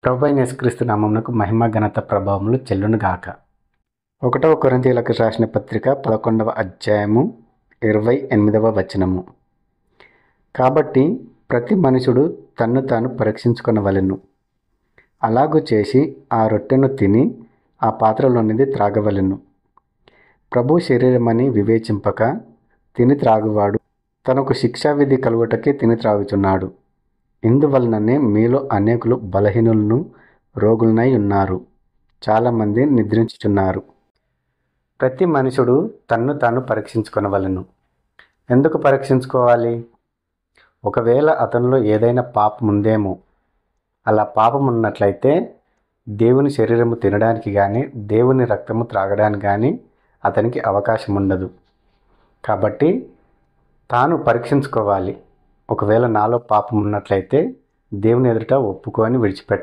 ప్రభువైన యేసుక్రీస్తు నామమునకు మహిమ ఘనత ప్రభావములు చెల్లునుగాక. 1 కొరింథీయులకు రాసిన పత్రిక 11వ అధ్యాయము 28వ వచనము. కాబట్టి ప్రతి మనుషుడు తన్ను తాను పరీక్షించుకొనవలెను. అలాగు చేసి ఆ రొట్టెను తిని ఆ పాత్రలోనిది త్రాగవలెను. ప్రభు శరీరమని వివేచింపక తిని త్రాగువాడు తనకు శిక్షావిధి కలుగుటకే తిని త్రాగుచున్నాడు. ఇందువలననే మీలో అనేకులు బలహీనులను రోగులనై ఉన్నారు, చాలామంది నిద్రించుచున్నారు. ప్రతి మనుషుడు తన్ను తాను పరీక్షించుకొనవలెను. ఎందుకు పరీక్షించుకోవాలి? ఒకవేళ అతనిలో ఏదైనా పాపం ఉందేమో. అలా పాపం ఉన్నట్లయితే దేవుని శరీరము తినడానికి కానీ దేవుని రక్తము త్రాగడానికి కానీ అతనికి అవకాశం ఉండదు. కాబట్టి తాను పరీక్షించుకోవాలి. ఒకవేళ నాలో పాపం ఉన్నట్లయితే దేవుని ఎదుట ఒప్పుకొని విడిచిపెట్టాలి.